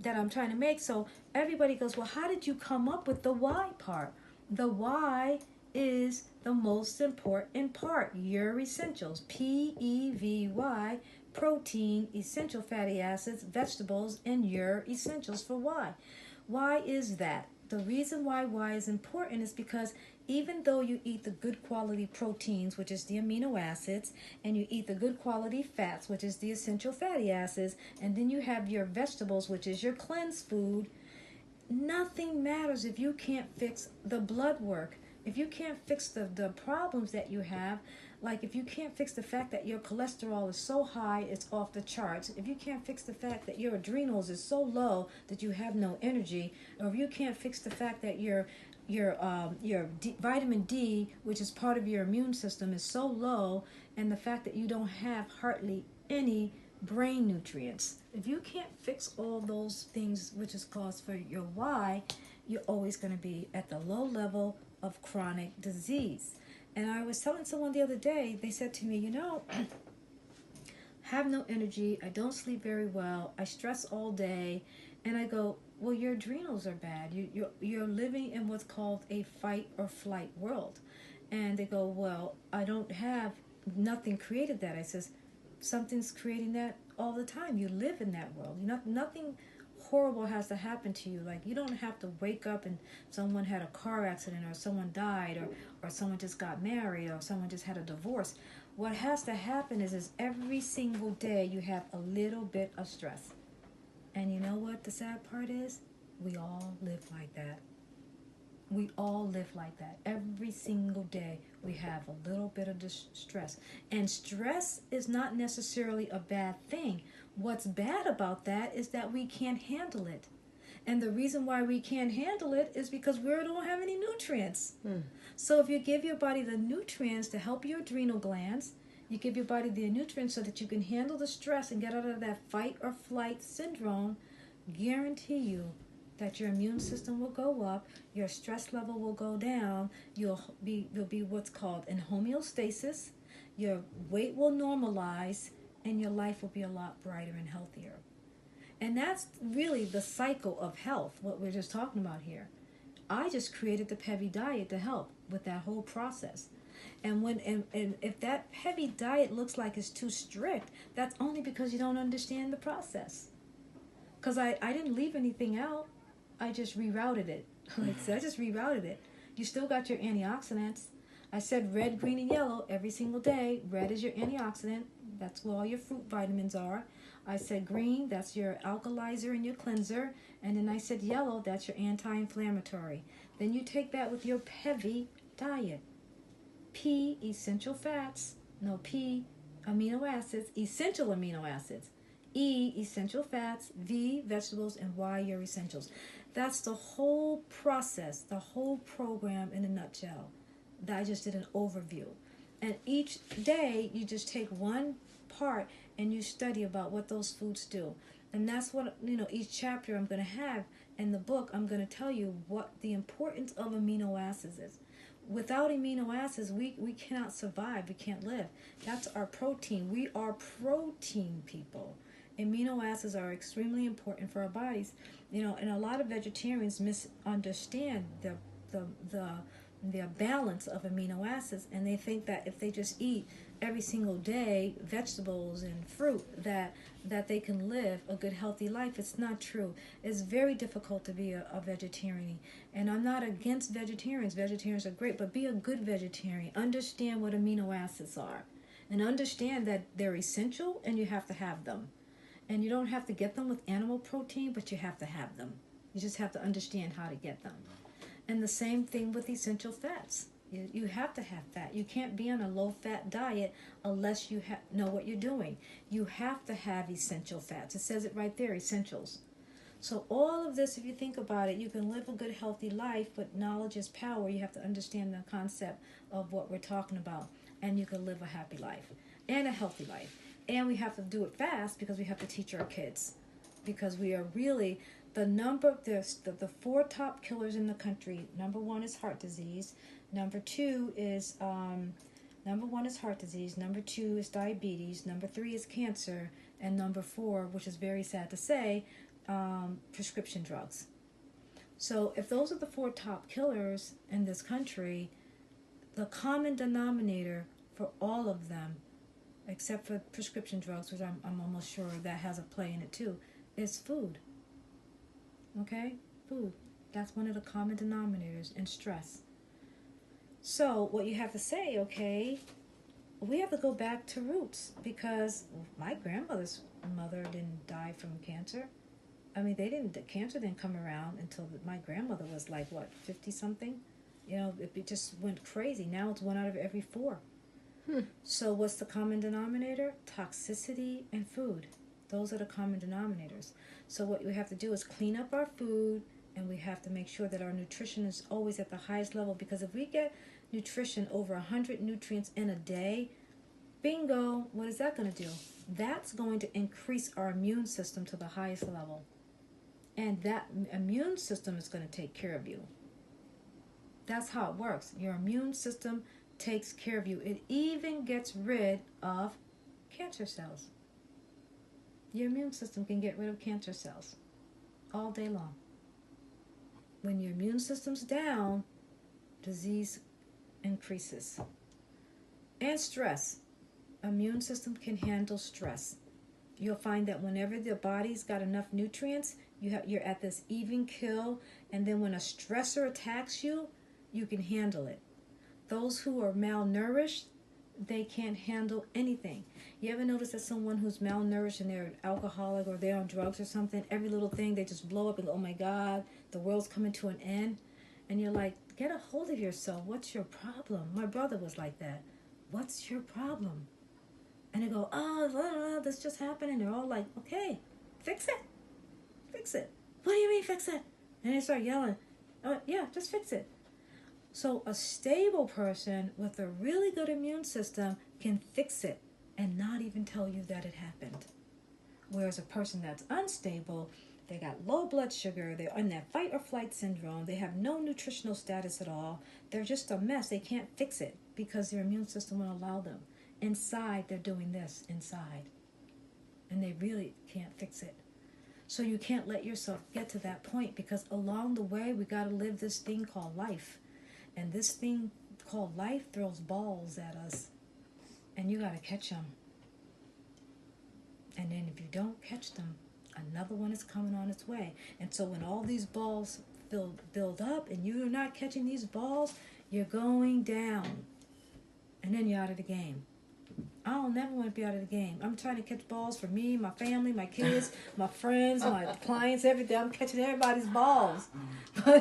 that I'm trying to make. So everybody goes, well, how did you come up with the why part? The why is the most important part. Your essentials, PEVY, protein, essential fatty acids, vegetables, and your essentials for why. Why is that? The reason why is important is because even though you eat the good quality proteins, which is the amino acids, and you eat the good quality fats, which is the essential fatty acids, and then you have your vegetables, which is your cleansed food, nothing matters if you can't fix the blood work. If you can't fix the problems that you have, like if you can't fix the fact that your cholesterol is so high it's off the charts, if you can't fix the fact that your adrenals is so low that you have no energy, or if you can't fix the fact that your vitamin D, which is part of your immune system, is so low, and the fact that you don't have hardly any brain nutrients. If you can't fix all those things, which is cause for your why, you're always going to be at the low level of chronic disease. And I was telling someone the other day, they said to me, have no energy, I don't sleep very well, I stress all day. And I go, well, your adrenals are bad. You're living in what's called a fight or flight world. And they go, well, I don't have, nothing created that. I says, something's creating that all the time. You live in that world. Nothing horrible has to happen to you. Like, you don't have to wake up and someone had a car accident, or someone died, or someone just got married, or someone just had a divorce. What has to happen is every single day you have a little bit of stress. And you know what the sad part is? We all live like that. We all live like that. Every single day we have a little bit of stress. And stress is not necessarily a bad thing. What's bad about that is that we can't handle it. And the reason why we can't handle it is because we don't have any nutrients. So if you give your body the nutrients to help your adrenal glands, you give your body the nutrients so that you can handle the stress and get out of that fight or flight syndrome, guarantee you that your immune system will go up, your stress level will go down, you'll be what's called in homeostasis, your weight will normalize, and your life will be a lot brighter and healthier. And that's really the cycle of health, what we're just talking about here. I just created the PEVY Diet to help with that whole process. And if that PEVY Diet looks like it's too strict, that's only because you don't understand the process. Because I didn't leave anything out. I just rerouted it. I just rerouted it. You still got your antioxidants. I said red, green, and yellow every single day. Red is your antioxidant. That's where all your fruit vitamins are. I said green, that's your alkalizer and your cleanser. And then I said yellow, that's your anti-inflammatory. Then you take that with your PEVY diet. P, essential fats. No, P, amino acids, essential amino acids. E, essential fats. V, vegetables. And Y, your essentials. That's the whole process, the whole program in a nutshell. That I just did an overview. And each day you just take one part and you study about what those foods do. And that's what, each chapter I'm going to have in the book, I'm going to tell you what the importance of amino acids is. Without amino acids, we cannot survive. We can't live. That's our protein. We are protein people. Amino acids are extremely important for our bodies. And a lot of vegetarians misunderstand the balance of amino acids, and they think that if they just eat every single day vegetables and fruit that they can live a good healthy life. It's not true. It's very difficult to be a vegetarian, and I'm not against vegetarians. Vegetarians are great, but be a good vegetarian. Understand what amino acids are, and understand that they're essential and you have to have them. And you don't have to get them with animal protein, but you have to have them. You just have to understand how to get them. And the same thing with essential fats. You have to have fat. You can't be on a low-fat diet unless you know what you're doing. You have to have essential fats. It says it right there, essentials. So all of this, if you think about it, you can live a good, healthy life, but knowledge is power. You have to understand the concept of what we're talking about, and you can live a happy life and a healthy life. And we have to do it fast because we have to teach our kids, because we are really... The four top killers in the country. Number one is heart disease. Number two is heart disease. Number two is diabetes. Number three is cancer. And number four, which is very sad to say, prescription drugs. So if those are the 4 top killers in this country, the common denominator for all of them, except for prescription drugs, which I'm almost sure that has a play in it too, is food. Okay? Food. That's one of the common denominators, and stress. So what you have to say, okay, we have to go back to roots, because my grandmother's mother didn't die from cancer. I mean, cancer didn't come around until my grandmother was like, what, 50 something? You know, it just went crazy. Now it's 1 out of every 4. So what's the common denominator? Toxicity and food. Those are the common denominators. So what we have to do is clean up our food, and we have to make sure that our nutrition is always at the highest level, because if we get nutrition over 100 nutrients in a day, bingo, what is that going to do? That's going to increase our immune system to the highest level. And that immune system is going to take care of you. That's how it works. Your immune system takes care of you. It even gets rid of cancer cells. Your immune system can get rid of cancer cells all day long. When your immune system's down, disease increases. And stress. Immune system can handle stress. You'll find that whenever the body's got enough nutrients, you're at this even kill, and then when a stressor attacks you, you can handle it. Those who are malnourished, they can't handle anything. You ever notice that someone who's malnourished and they're alcoholic or they're on drugs or something, every little thing they just blow up and go, oh my God, the world's coming to an end? And you're like, get a hold of yourself. What's your problem? My brother was like that. What's your problem? And they go, oh, this just happened. And they're all like, okay, fix it. Fix it. What do you mean fix it? And they start yelling, oh, yeah, just fix it. So a stable person with a really good immune system can fix it and not even tell you that it happened. Whereas a person that's unstable, they got low blood sugar, they're in that fight or flight syndrome, they have no nutritional status at all, they're just a mess, they can't fix it because their immune system won't allow them. Inside, they're doing this inside. And they really can't fix it. So you can't let yourself get to that point, because along the way, we got to live this thing called life. And this thing called life throws balls at us. And you got to catch them. And then if you don't catch them, another one is coming on its way. And so when all these balls build up and you're not catching these balls, you're going down. And then you're out of the game. I don't never want to be out of the game. I'm trying to catch balls for me, my family, my kids, my friends, my clients, everything. I'm catching everybody's balls.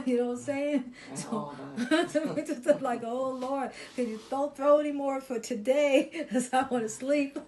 You know what I'm saying? So it's just like, oh Lord, can you don't throw any more for today, because I want to sleep.